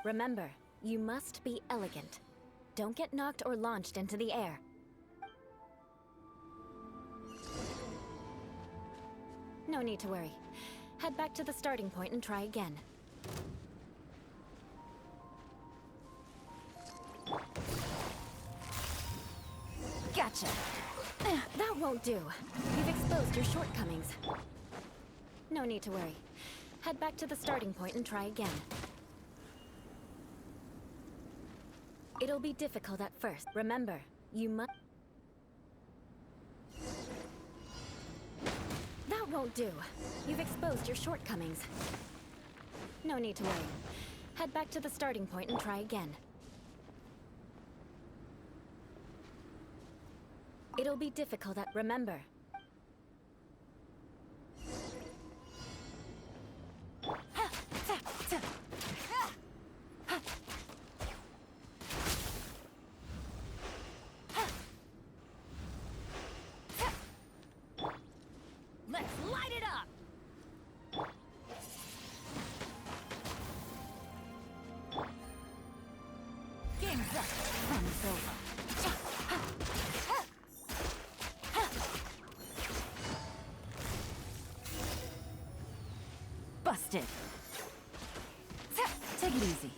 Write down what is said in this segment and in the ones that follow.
Remember, you must be elegant. Don't get knocked or launched into the air. No need to worry. Head back to the starting point and try again. Gotcha! That won't do. You've exposed your shortcomings. No need to worry. Head back to the starting point and try again. It'll be difficult at first. Remember, you must... That won't do. You've exposed your shortcomings. No need to worry. Head back to the starting point and try again. It'll be difficult at... Remember. Let's light it up! Game's up. Run's over. Busted. Take it easy.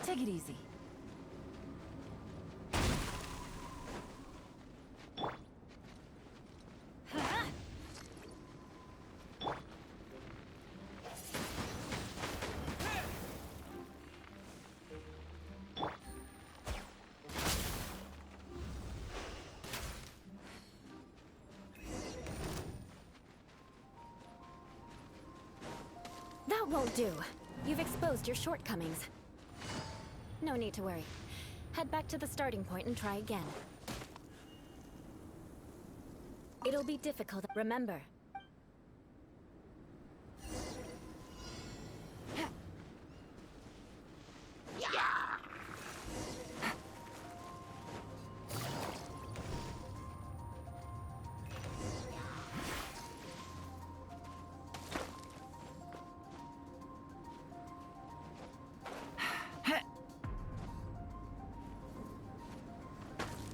Take it easy. That won't do. You've exposed your shortcomings. No need to worry. Head back to the starting point and try again. It'll be difficult. Remember.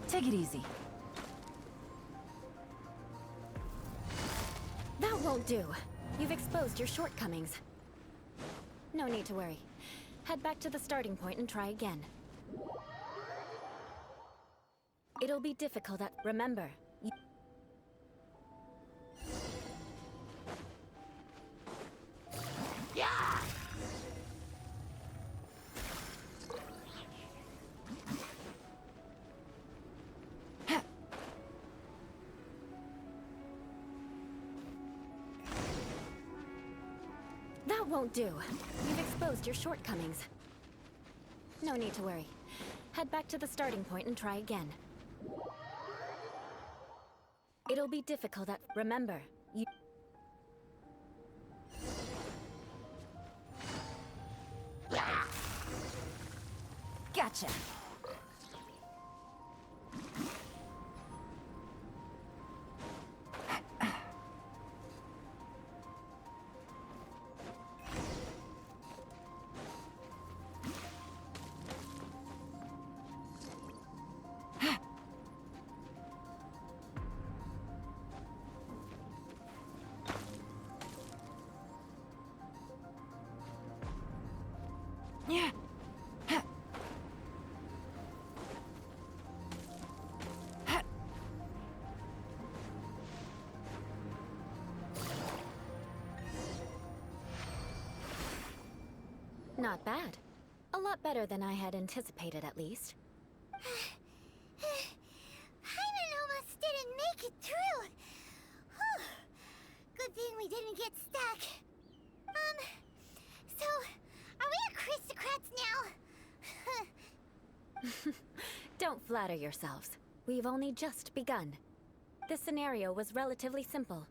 Take it easy. That won't do. You've exposed your shortcomings. No need to worry. Head back to the starting point and try again. It'll be difficult at... Remember. That won't do. You've exposed your shortcomings. No need to worry. Head back to the starting point and try again. It'll be difficult at... Remember, you... Gotcha. Yeah. Not bad. A lot better than I had anticipated, at least. Hyman almost didn't make it through. thing we didn't get stuck. So, are we aristocrats now? Don't flatter yourselves. We've only just begun. This scenario was relatively simple.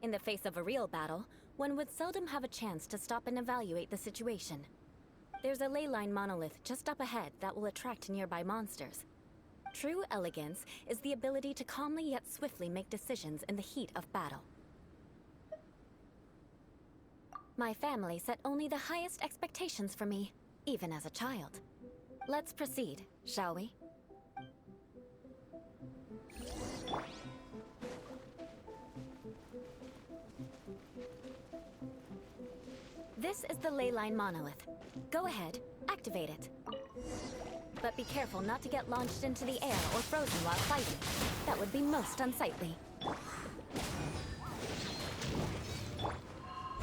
In the face of a real battle, one would seldom have a chance to stop and evaluate the situation. There's a ley line monolith just up ahead that will attract nearby monsters. True elegance is the ability to calmly yet swiftly make decisions in the heat of battle. My family set only the highest expectations for me, even as a child. Let's proceed, shall we? This is the ley line monolith. Go ahead, activate it. But be careful not to get launched into the air or frozen while fighting. That would be most unsightly.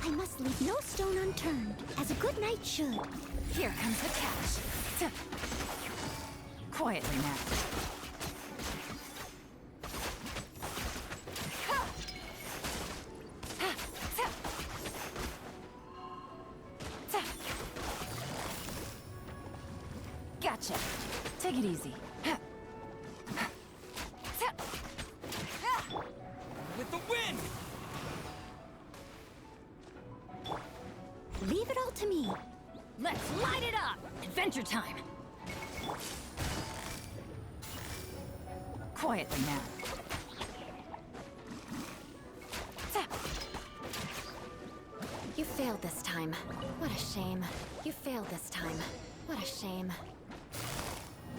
I must leave no stone unturned, as a good knight should. Here comes the catch. Quietly now. Gotcha. Take it easy. With the wind! Leave it all to me. Let's light it up! Adventure time! Quietly now. You failed this time. What a shame. You failed this time. What a shame.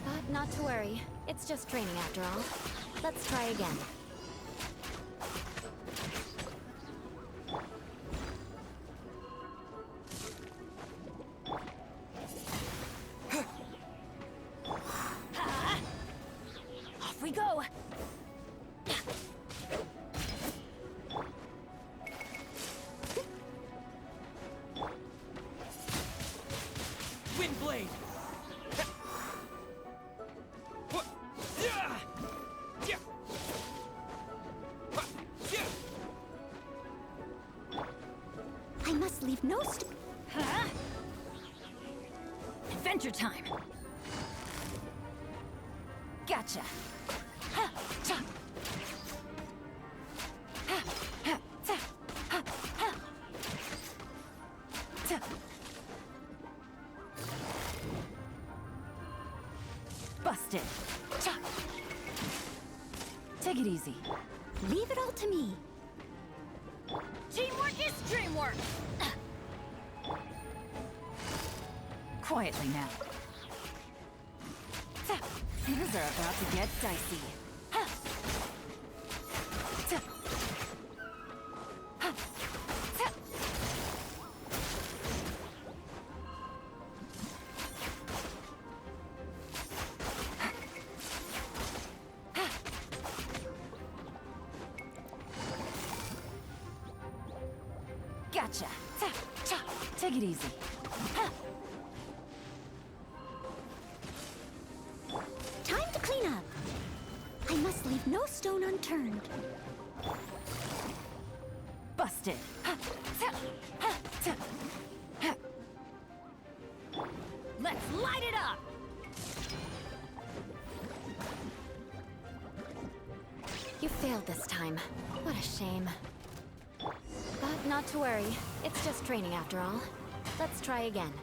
But not to worry. It's just training after all. Let's try again. Off we go! Wind blade! I must leave no stone. Adventure time! Gotcha! Ha, cha. Ha, ha, ta, ha, ha. Ta. Busted! Cha. Take it easy. Leave it all to me. Teamwork is dreamwork! Quietly now. Things are about to get dicey. Ha. Ta. Ha. Ta. Ha. Gotcha. Ta. Cha. Take it easy. Ha. Time to clean up. I must leave no stone unturned. Busted. Ha. Ta. Ha. Ta. Ha. Let's light it up! You failed this time. What a shame. But not to worry. It's just training after all. Let's try again.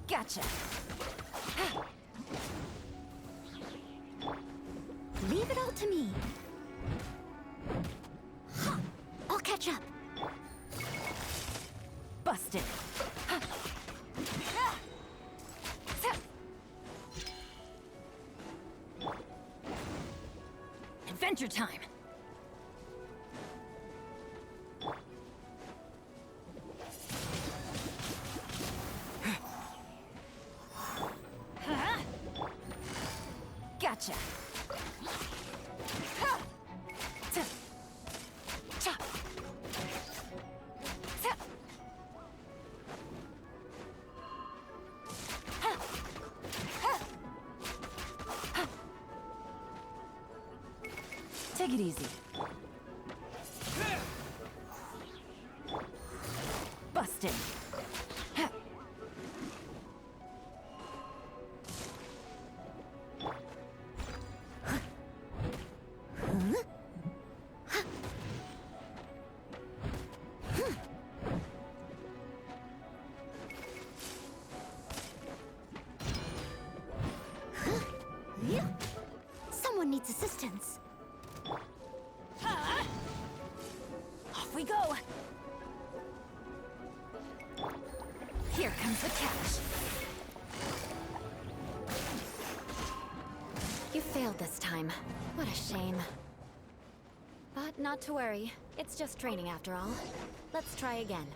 Gotcha. Ha. Leave it all to me. Ha! I'll catch up. Busted. Ha. Ha. Ta. Adventure time. Huh? Gotcha. Ha. Ta. Cha. Ta. Ha. Ha. Take it easy. Busted. Someone needs assistance. Off we go. Here comes the catch. You failed this time. What a shame. But not to worry. It's just training after all. Let's try again.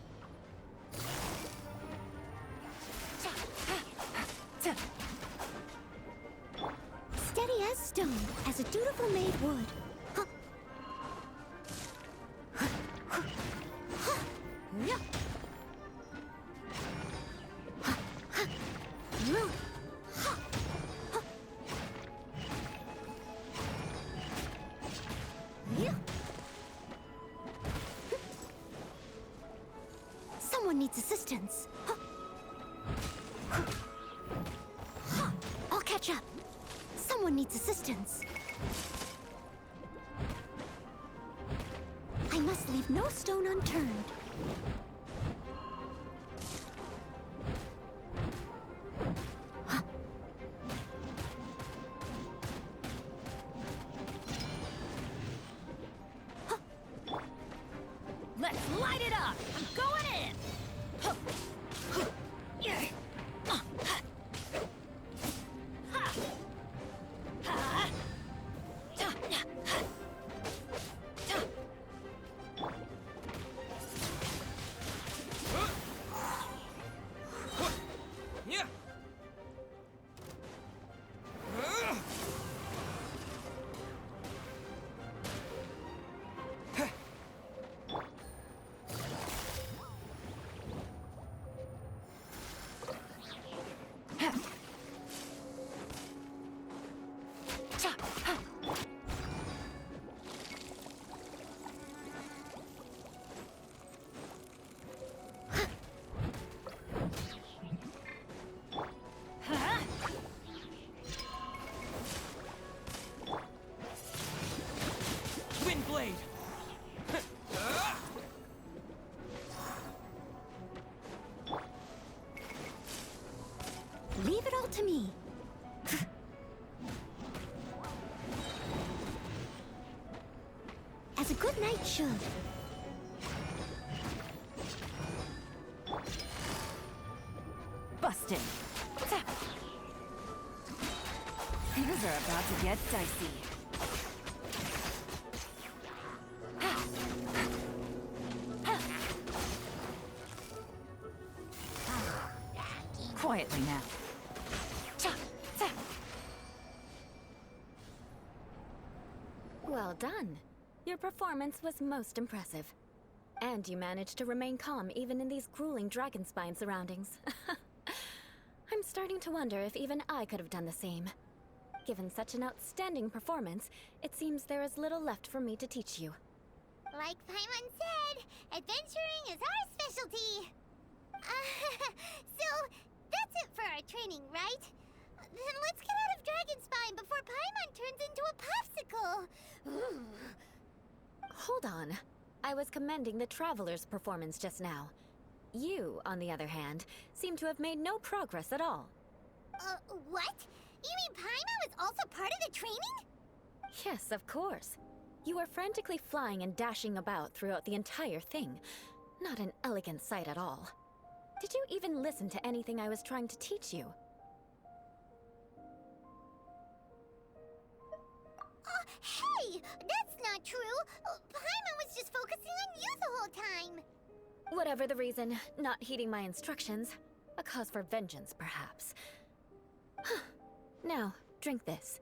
Steady as stone, as a dutiful maid would. Huh. Yeah. Someone needs assistance. I'll catch up. Someone needs assistance. I must leave no stone unturned. Let's light it up! I'm going in! Yeah. Wind blade. Leave it all to me. As a good knight should. Busted. Things are about to get dicey. Quietly now. Well done. Your performance was most impressive. And you managed to remain calm even in these grueling dragon spine surroundings. I'm starting to wonder if even I could have done the same. Given such an outstanding performance, it seems there is little left for me to teach you. Like Paimon said, adventuring is our specialty. So, that's it for our training, right? Then let's get out of Dragonspine before Paimon turns into a popsicle. Hold on. I was commending the Traveler's performance just now. You, on the other hand, seem to have made no progress at all. What? You mean Paimon was also part of the training? Yes, of course. You were frantically flying and dashing about throughout the entire thing. Not an elegant sight at all. Did you even listen to anything I was trying to teach you? Hey! That's not true! Paimon was just focusing on you the whole time! Whatever the reason, not heeding my instructions. A cause for vengeance, perhaps. Now, drink this.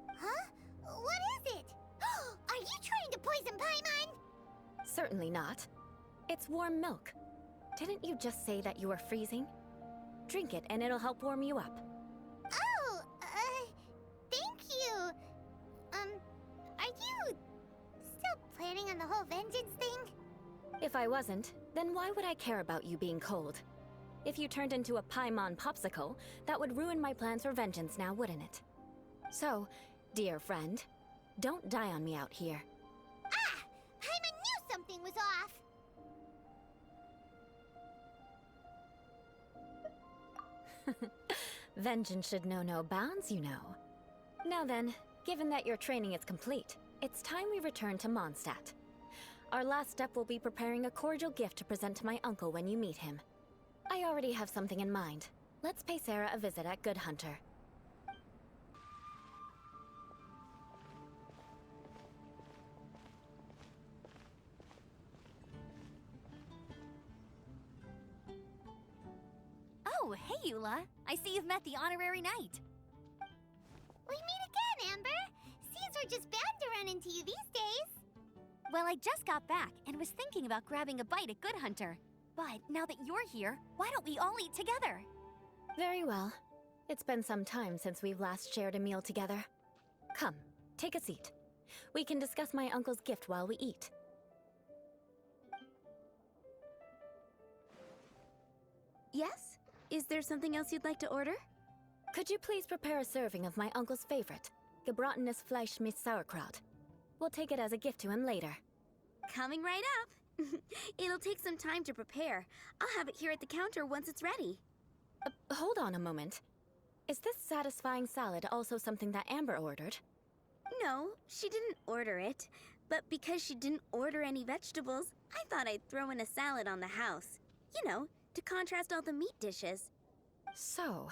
Huh? What is it? Are you trying to poison Paimon? Certainly not. It's warm milk. Didn't you just say that you were freezing? Drink it and it'll help warm you up. Oh, thank you. on the whole vengeance thing? If I wasn't, then why would I care about you being cold? If you turned into a Paimon popsicle, that would ruin my plans for vengeance now, wouldn't it? So, dear friend, don't die on me out here. Ah! Paimon knew something was off! Vengeance should know no bounds, you know. Now then, given that your training is complete, it's time we return to Mondstadt. Our last step will be preparing a cordial gift to present to my uncle when you meet him. I already have something in mind. Let's pay Sarah a visit at Good Hunter. Oh, hey, Eula. I see you've met the honorary knight. We meet again, Amber! Seems we're just bound to run into you these days. Well, I just got back and was thinking about grabbing a bite at Good Hunter. But now that you're here, why don't we all eat together? Very well. It's been some time since we've last shared a meal together. Come, take a seat. We can discuss my uncle's gift while we eat. Yes? Is there something else you'd like to order? Could you please prepare a serving of my uncle's favorite, gebratenes Fleisch mit Sauerkraut? We'll take it as a gift to him later. Coming right up. It'll take some time to prepare. I'll have it here at the counter once it's ready. Hold on a moment. Is this satisfying salad also something that Amber ordered? No, she didn't order it. But because she didn't order any vegetables, I thought I'd throw in a salad on the house. You know, to contrast all the meat dishes. So,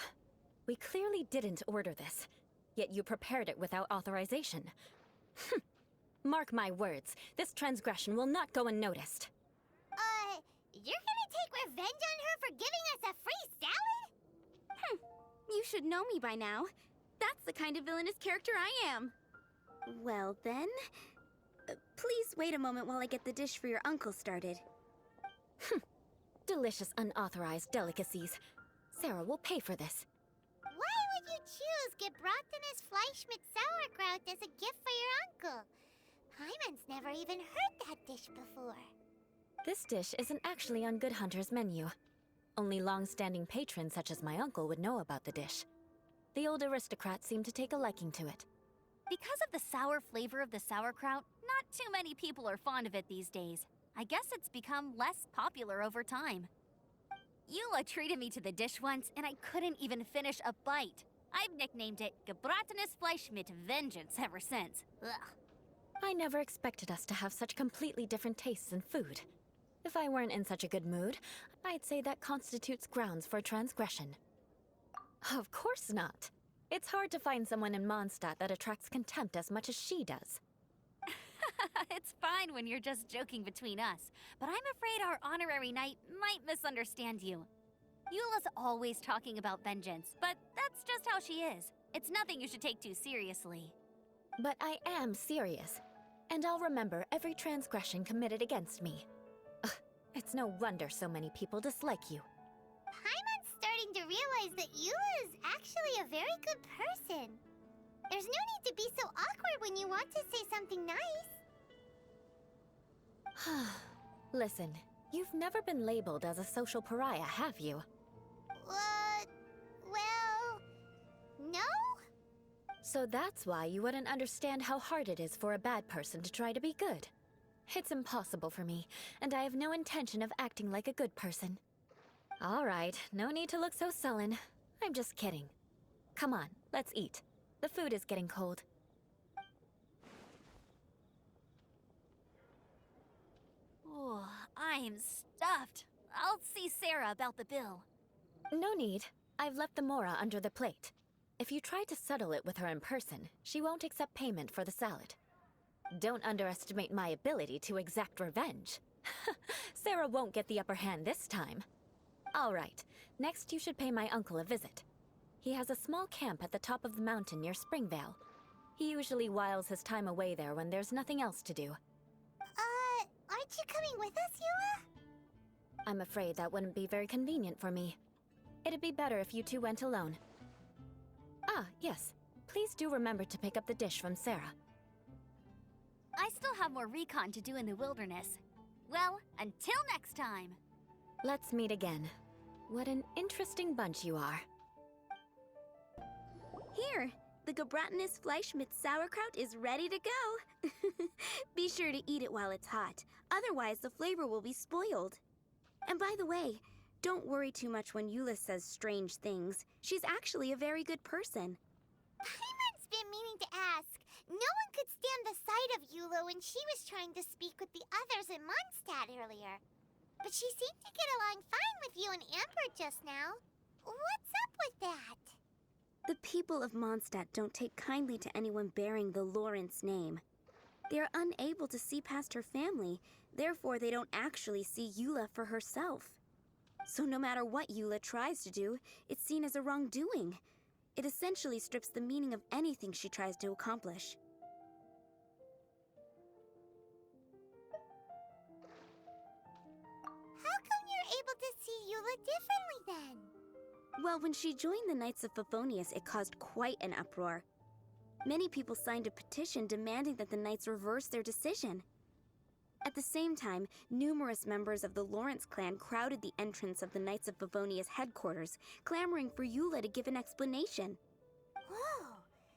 we clearly didn't order this, yet you prepared it without authorization. Mark my words, this transgression will not go unnoticed. You're gonna take revenge on her for giving us a free salad? You should know me by now. That's the kind of villainous character I am. Well then, please wait a moment while I get the dish for your uncle started. Delicious unauthorized delicacies. Sarah will pay for this. Why would you choose gebratenes Fleisch mit Sauerkraut as a gift for your uncle? Paimon's never even heard that dish before. This dish isn't actually on Good Hunter's menu. Only long-standing patrons such as my uncle would know about the dish. The old aristocrat seemed to take a liking to it. Because of the sour flavor of the sauerkraut, not too many people are fond of it these days. I guess it's become less popular over time. Eula treated me to the dish once, and I couldn't even finish a bite. I've nicknamed it gebratenes Fleisch mit Vengeance ever since. Ugh. I never expected us to have such completely different tastes in food. If I weren't in such a good mood, I'd say that constitutes grounds for transgression. Of course not. It's hard to find someone in Mondstadt that attracts contempt as much as she does. It's fine when you're just joking between us, but I'm afraid our honorary knight might misunderstand you. Eula's always talking about vengeance, but that's just how she is. It's nothing you should take too seriously. But I am serious, and I'll remember every transgression committed against me. Ugh, it's no wonder so many people dislike you. Paimon's starting to realize that Eula is actually a very good person. There's no need to be so awkward when you want to say something nice. Listen, you've never been labeled as a social pariah, have you? Well, no? So that's why you wouldn't understand how hard it is for a bad person to try to be good. It's impossible for me, and I have no intention of acting like a good person. All right, no need to look so sullen. I'm just kidding. Come on, let's eat. The food is getting cold. Oh, I'm stuffed. I'll see Sarah about the bill. No need. I've left the mora under the plate. If you try to settle it with her in person, she won't accept payment for the salad. Don't underestimate my ability to exact revenge. Sarah won't get the upper hand this time. All right, next you should pay my uncle a visit. He has a small camp at the top of the mountain near Springvale. He usually whiles his time away there when there's nothing else to do. Aren't you coming with us, Eula? I'm afraid that wouldn't be very convenient for me. It'd be better if you two went alone. Ah, yes. Please do remember to pick up the dish from Sarah. I still have more recon to do in the wilderness. Well, until next time! Let's meet again. What an interesting bunch you are. Here, the Gebratinus Fleischmitz sauerkraut is ready to go. Be sure to eat it while it's hot, otherwise the flavor will be spoiled. And by the way, don't worry too much when Eula says strange things. She's actually a very good person. Paimon's been meaning to ask. No one could stand the sight of Eula when she was trying to speak with the others in Mondstadt earlier. But she seemed to get along fine with you and Amber just now. What's up with that? The people of Mondstadt don't take kindly to anyone bearing the Lawrence name. They are unable to see past her family, therefore they don't actually see Eula for herself. So no matter what Eula tries to do, it's seen as a wrongdoing. It essentially strips the meaning of anything she tries to accomplish. How come you're able to see Eula differently then? Well, when she joined the Knights of Favonius, it caused quite an uproar. Many people signed a petition demanding that the Knights reverse their decision. At the same time, numerous members of the Lawrence clan crowded the entrance of the Knights of Favonius headquarters, clamoring for Eula to give an explanation. Whoa,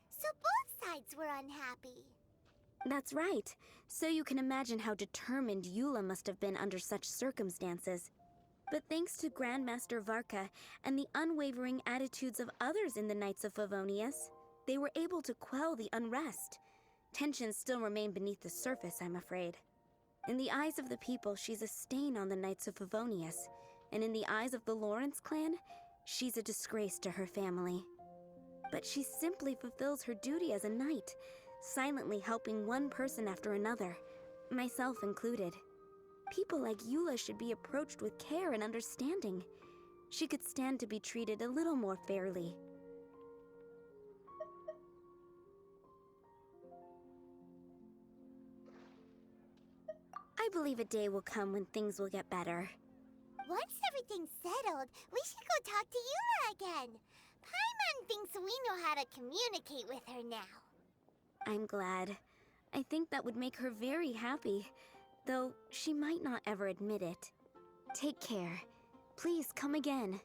so both sides were unhappy. That's right. So you can imagine how determined Eula must have been under such circumstances. But thanks to Grandmaster Varka and the unwavering attitudes of others in the Knights of Favonius, they were able to quell the unrest. Tensions still remain beneath the surface, I'm afraid. In the eyes of the people, she's a stain on the Knights of Favonius, and in the eyes of the Lawrence clan, she's a disgrace to her family. But she simply fulfills her duty as a knight, silently helping one person after another, myself included. People like Eula should be approached with care and understanding. She could stand to be treated a little more fairly. I believe a day will come when things will get better. Once everything's settled, we should go talk to Eula again. Paimon thinks we know how to communicate with her now. I'm glad. I think that would make her very happy, though she might not ever admit it. Take care. Please come again.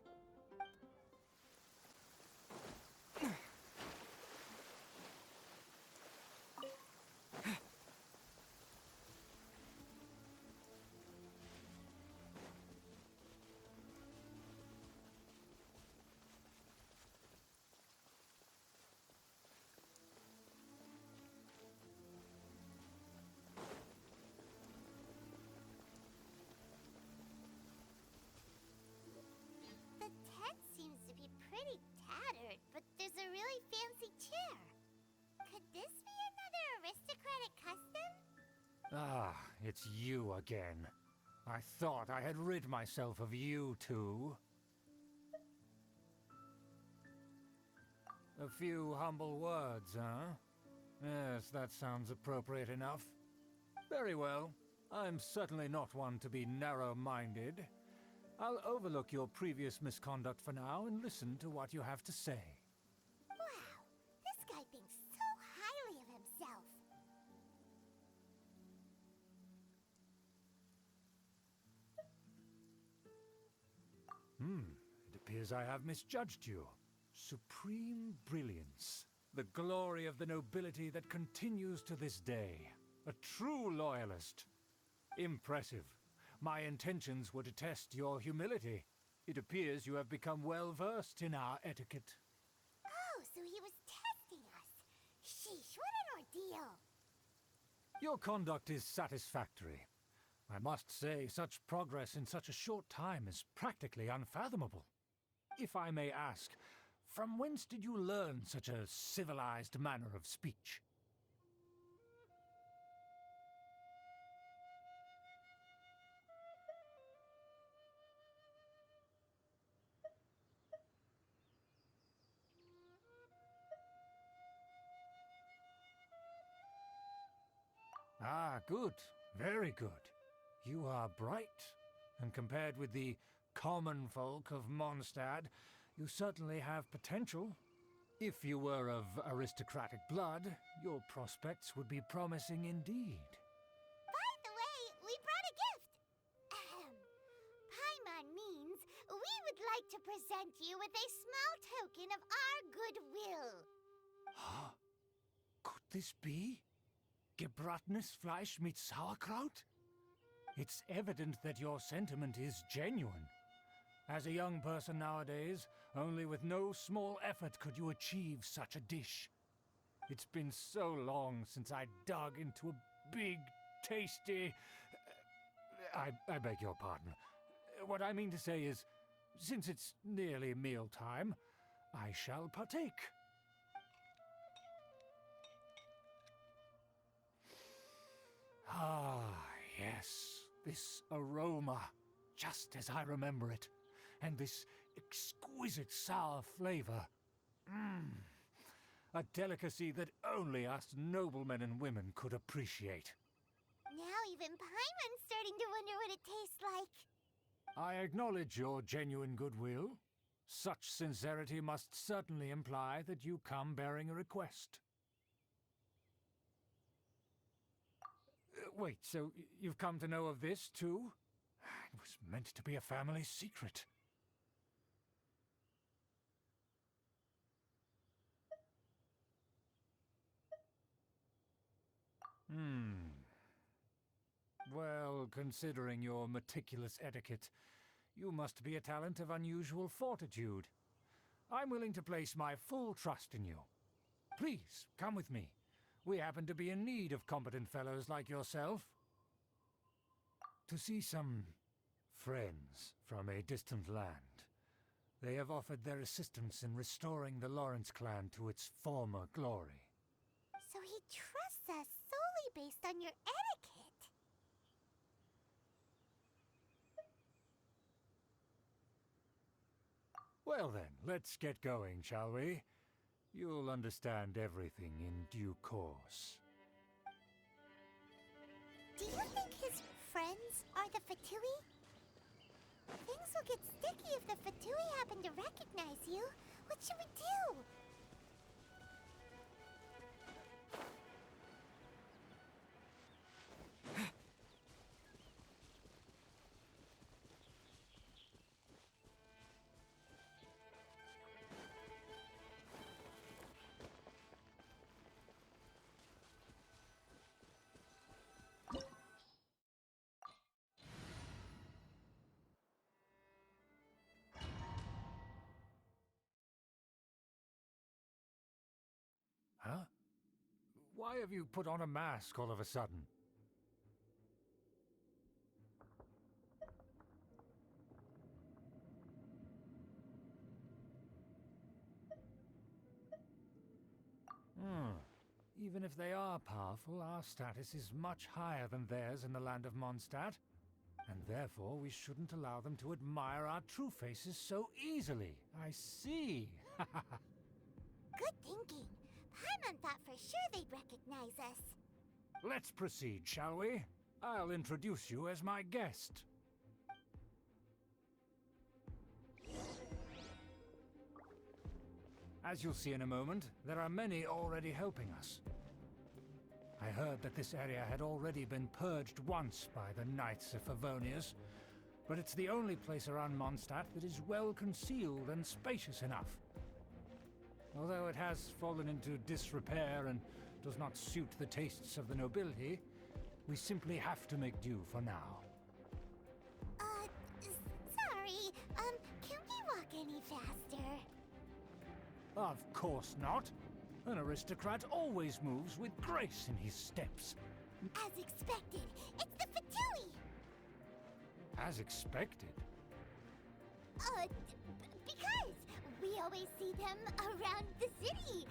The tent seems to be pretty tattered, but there's a really fancy chair. Could this be another aristocratic custom? Ah, it's you again. I thought I had rid myself of you two. A few humble words, huh? Yes, that sounds appropriate enough. Very well. I'm certainly not one to be narrow-minded. I'll overlook your previous misconduct for now and listen to what you have to say. Wow, this guy thinks so highly of himself. It appears I have misjudged you. Supreme brilliance. The glory of the nobility that continues to this day. A true loyalist. Impressive. My intentions were to test your humility. It appears you have become well versed in our etiquette. Oh, so he was testing us. Sheesh, what an ordeal. Your conduct is satisfactory. I must say, such progress in such a short time is practically unfathomable. If I may ask, from whence did you learn such a civilized manner of speech? Ah, good. Very good. You are bright, and compared with the common folk of Mondstadt, you certainly have potential. If you were of aristocratic blood, your prospects would be promising indeed. By the way, we brought a gift. Ahem. Paimon means we would like to present you with a small token of our goodwill. Huh? Could this be? Gebratnes Fleisch mit Sauerkraut? It's evident that your sentiment is genuine. As a young person nowadays, only with no small effort could you achieve such a dish. It's been so long since I dug into a big, tasty... I beg your pardon. What I mean to say is, since it's nearly mealtime, I shall partake. Ah, yes, this aroma, just as I remember it, and this exquisite sour flavor. A delicacy that only us noblemen and women could appreciate. Now even Paimon's starting to wonder what it tastes like. I acknowledge your genuine goodwill. Such sincerity must certainly imply that you come bearing a request. Wait, so you've come to know of this, too? It was meant to be a family secret. Well, considering your meticulous etiquette, you must be a talent of unusual fortitude. I'm willing to place my full trust in you. Please, come with me. We happen to be in need of competent fellows like yourself. To see some friends from a distant land. They have offered their assistance in restoring the Lawrence clan to its former glory. So he trusts us solely based on your etiquette. Well then, let's get going, shall we? You'll understand everything in due course. Do you think his friends are the Fatui? Things will get sticky if the Fatui happen to recognize you. What should we do? Huh? Why have you put on a mask all of a sudden? Even if they are powerful, our status is much higher than theirs in the land of Mondstadt. And therefore, we shouldn't allow them to admire our true faces so easily. I see. Good thinking. Paimon thought for sure they'd recognize us. Let's proceed, shall we? I'll introduce you as my guest. As you'll see in a moment, there are many already helping us. I heard that this area had already been purged once by the Knights of Favonius, but it's the only place around Mondstadt that is well concealed and spacious enough. Although it has fallen into disrepair and does not suit the tastes of the nobility, we simply have to make do for now. Sorry, can we walk any faster? Of course not. An aristocrat always moves with grace in his steps. As expected, it's the Fatui! As expected? Because we always see them around the city.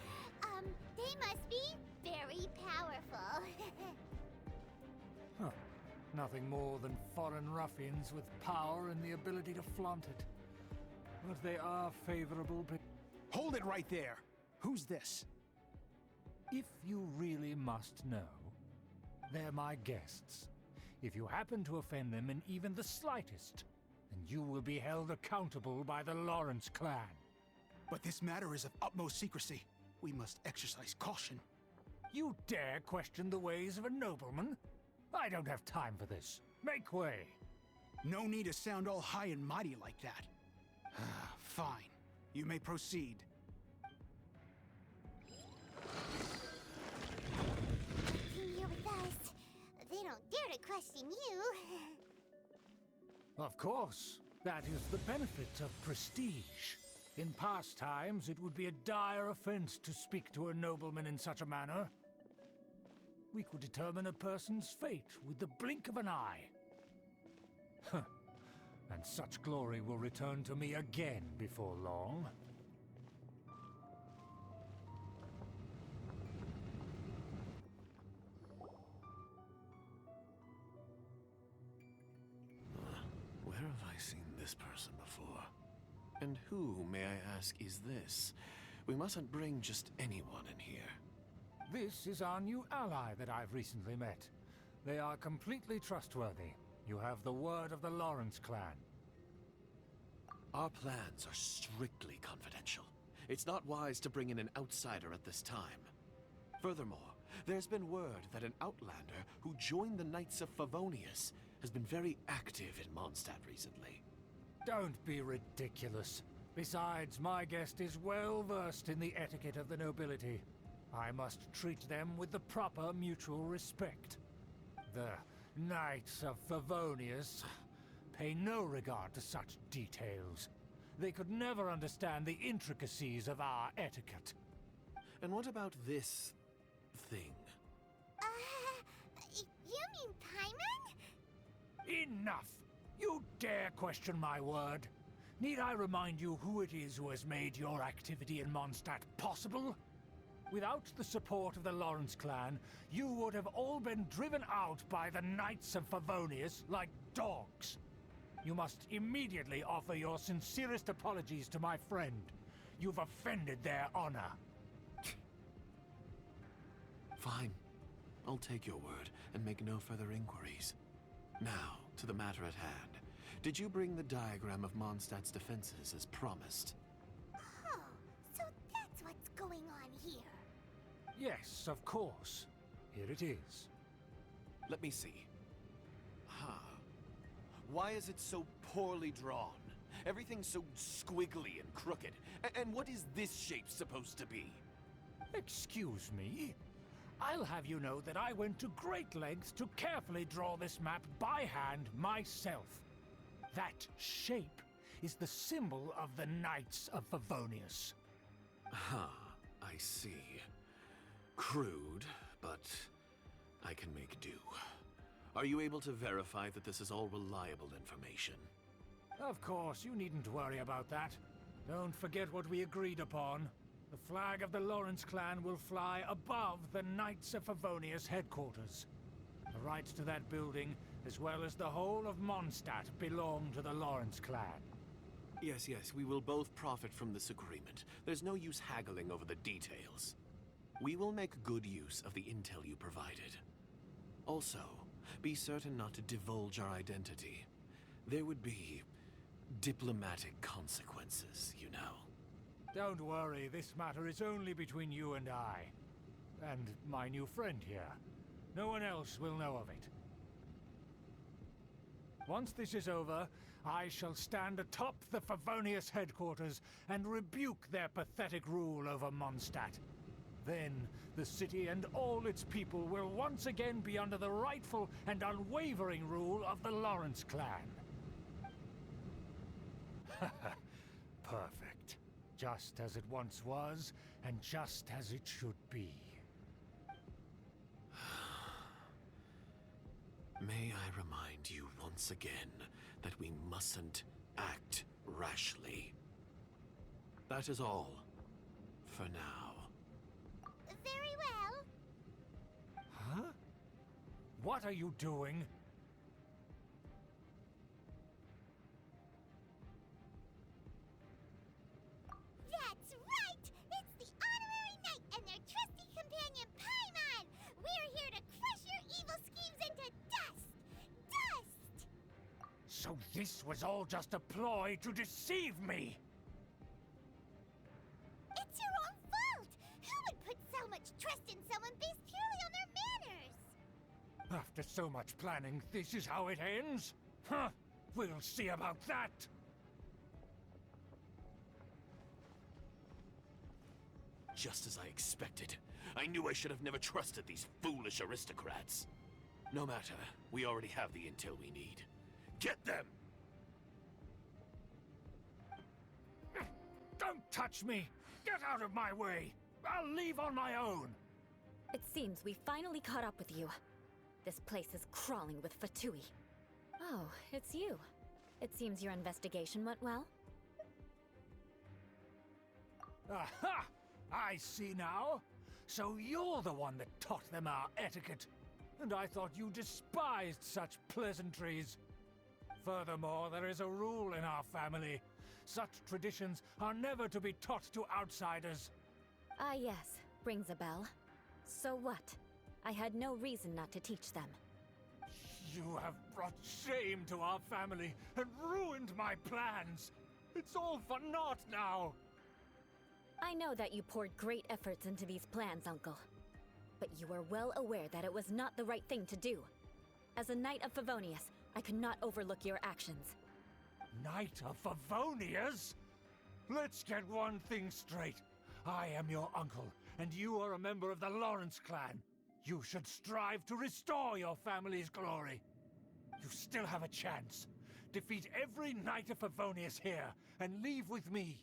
They must be very powerful. Huh. Nothing more than foreign ruffians with power and the ability to flaunt it. But they are favorable. Hold it right there! Who's this? If you really must know, they're my guests. If you happen to offend them in even the slightest, then you will be held accountable by the Lawrence clan. But this matter is of utmost secrecy. We must exercise caution. You dare question the ways of a nobleman? I don't have time for this. Make way. No need to sound all high and mighty like that. Fine. You may proceed. You're here with us. They don't dare to question you. Of course. That is the benefit of prestige. In past times, it would be a dire offense to speak to a nobleman in such a manner. We could determine a person's fate with the blink of an eye. Huh. And such glory will return to me again before long. Where have I seen this person before? And who, may I ask, is this? We mustn't bring just anyone in here. This is our new ally that I've recently met. They are completely trustworthy. You have the word of the Lawrence clan. Our plans are strictly confidential. It's not wise to bring in an outsider at this time. Furthermore, there's been word that an outlander who joined the Knights of Favonius has been very active in Mondstadt recently. Don't be ridiculous. Besides, my guest is well versed in the etiquette of the nobility. I must treat them with the proper mutual respect. The Knights of Favonius pay no regard to such details. They could never understand the intricacies of our etiquette. And what about this thing? You mean Paimon? Enough! You dare question my word? Need I remind you who it is who has made your activity in Mondstadt possible? Without the support of the Lawrence clan, you would have all been driven out by the Knights of Favonius like dogs. You must immediately offer your sincerest apologies to my friend. You've offended their honor. Fine. I'll take your word and make no further inquiries. Now, to the matter at hand. Did you bring the diagram of Mondstadt's defenses as promised? Oh, so that's what's going on here. Yes, of course. Here it is. Let me see. Why is it so poorly drawn? Everything's so squiggly and crooked. And what is this shape supposed to be? Excuse me? I'll have you know that I went to great lengths to carefully draw this map by hand myself. That shape is the symbol of the Knights of Favonius. I see. Crude, but I can make do. Are you able to verify that this is all reliable information? Of course, you needn't worry about that. Don't forget what we agreed upon. The flag of the Lawrence clan will fly above the Knights of Favonius headquarters. The rights to that building, as well as the whole of Mondstadt, belong to the Lawrence clan. Yes, we will both profit from this agreement. There's no use haggling over the details. We will make good use of the intel you provided. Also, be certain not to divulge our identity. There would be diplomatic consequences, you know. Don't worry, this matter is only between you and I. And my new friend here. No one else will know of it. Once this is over, I shall stand atop the Favonius headquarters and rebuke their pathetic rule over Mondstadt. Then, the city and all its people will once again be under the rightful and unwavering rule of the Lawrence clan. Perfect. Just as it once was, and just as it should be. May I remind you once again that we mustn't act rashly. That is all, for now. Very well. Huh? What are you doing? That's right! It's the Honorary Knight and their trusty companion, Paimon! We're here to crush your evil schemes into dust! Dust! So this was all just a ploy to deceive me! After so much planning, this is how it ends? Huh! We'll see about that! Just as I expected. I knew I should have never trusted these foolish aristocrats. No matter, we already have the intel we need. Get them! Don't touch me! Get out of my way! I'll leave on my own! It seems we finally caught up with you. This place is crawling with Fatui. Oh, it's you. It seems your investigation went well. Aha! I see now. So you're the one that taught them our etiquette. And I thought you despised such pleasantries. Furthermore, there is a rule in our family. Such traditions are never to be taught to outsiders. Ah yes, rings a bell. So what? I had no reason not to teach them. You have brought shame to our family and ruined my plans. It's all for naught now. I know that you poured great efforts into these plans, Uncle. But you were well aware that it was not the right thing to do. As a Knight of Favonius, I could not overlook your actions. Knight of Favonius? Let's get one thing straight. I am your uncle, and you are a member of the Lawrence clan. You should strive to restore your family's glory. You still have a chance. Defeat every Knight of Favonius here, and leave with me.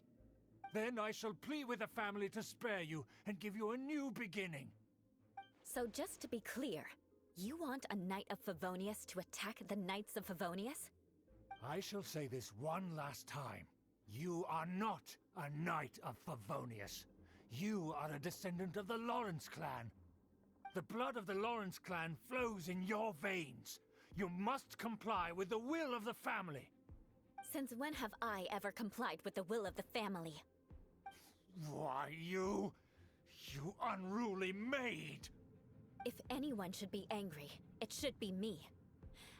Then I shall plead with the family to spare you and give you a new beginning. So just to be clear, you want a Knight of Favonius to attack the Knights of Favonius? I shall say this one last time. You are not a Knight of Favonius. You are a descendant of the Lawrence clan. The blood of the Lawrence clan flows in your veins. You must comply with the will of the family. Since when have I ever complied with the will of the family? Why, you unruly maid! If anyone should be angry, it should be me.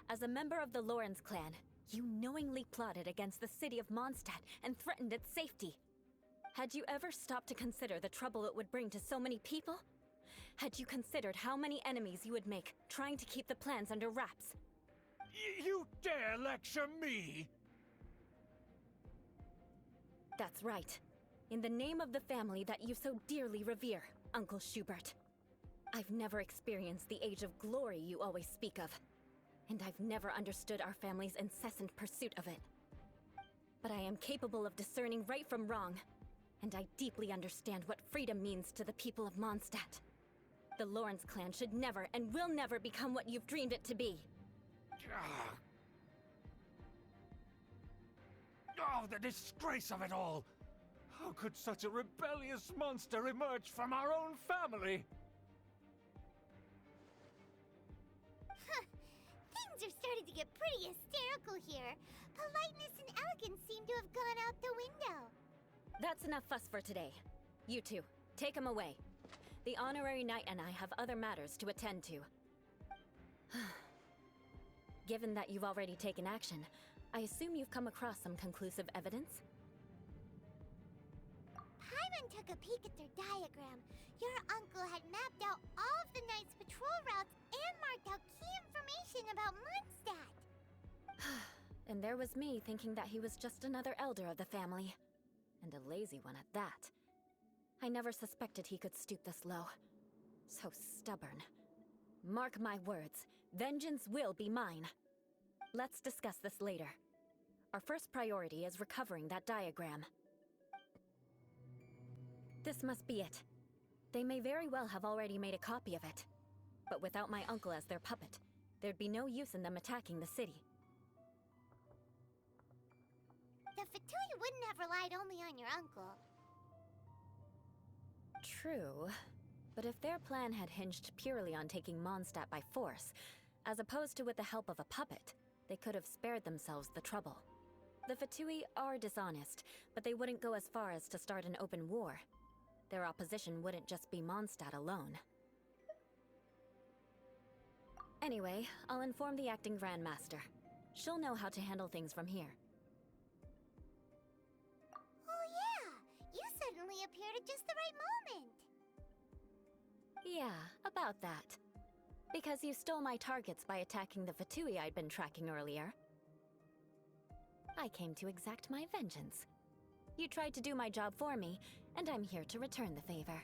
As a member of the Lawrence clan, you knowingly plotted against the city of Mondstadt and threatened its safety. Had you ever stopped to consider the trouble it would bring to so many people? Had you considered how many enemies you would make trying to keep the plans under wraps? You dare lecture me? That's right. In the name of the family that you so dearly revere, Uncle Schubert. I've never experienced the age of glory you always speak of. And I've never understood our family's incessant pursuit of it. But I am capable of discerning right from wrong. And I deeply understand what freedom means to the people of Mondstadt. The Lawrence clan should never and will never become what you've dreamed it to be. Oh, the disgrace of it all! How could such a rebellious monster emerge from our own family? Things are starting to get pretty hysterical here. Politeness and elegance seem to have gone out the window. That's enough fuss for today. You two, take him away. The honorary knight and I have other matters to attend to. Given that you've already taken action, I assume you've come across some conclusive evidence? Paimon took a peek at their diagram. Your uncle had mapped out all of the Knight's patrol routes and marked out key information about Mondstadt. And there was me thinking that he was just another elder of the family. And a lazy one at that. I never suspected he could stoop this low. So stubborn. Mark my words, vengeance will be mine. Let's discuss this later. Our first priority is recovering that diagram. This must be it. They may very well have already made a copy of it. But without my uncle as their puppet, there'd be no use in them attacking the city. The Fatui wouldn't have relied only on your uncle. True. But if their plan had hinged purely on taking Mondstadt by force, as opposed to with the help of a puppet, they could have spared themselves the trouble. The Fatui are dishonest, but they wouldn't go as far as to start an open war. Their opposition wouldn't just be Mondstadt alone. Anyway, I'll inform the acting Grandmaster. She'll know how to handle things from here. Oh yeah! You suddenly appeared at just the right moment! Yeah, about that. Because you stole my targets by attacking the Fatui I'd been tracking earlier. I came to exact my vengeance. You tried to do my job for me, and I'm here to return the favor.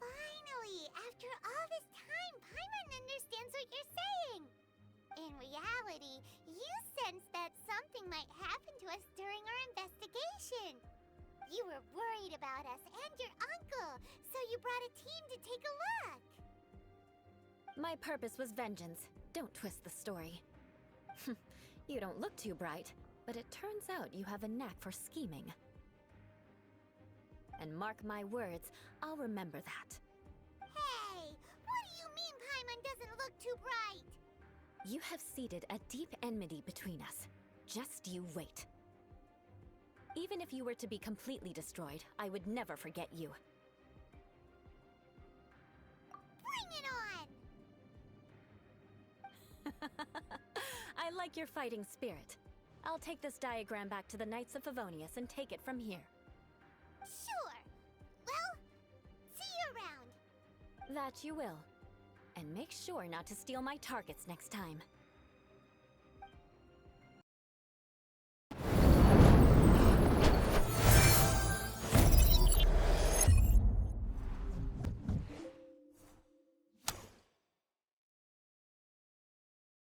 Finally, after all this time, Paimon understands what you're saying. In reality, you sensed that something might happen to us during our investigation. You were worried about us and your uncle, so you brought a team to take a look. My purpose was vengeance. Don't twist the story. You don't look too bright, but it turns out you have a knack for scheming. And mark my words, I'll remember that. Hey, what do you mean Paimon doesn't look too bright? You have seeded a deep enmity between us. Just you wait. Even if you were to be completely destroyed, I would never forget you. Bring it on! I like your fighting spirit. I'll take this diagram back to the Knights of Favonius and take it from here. Sure. Well, see you around. That you will. And make sure not to steal my targets next time.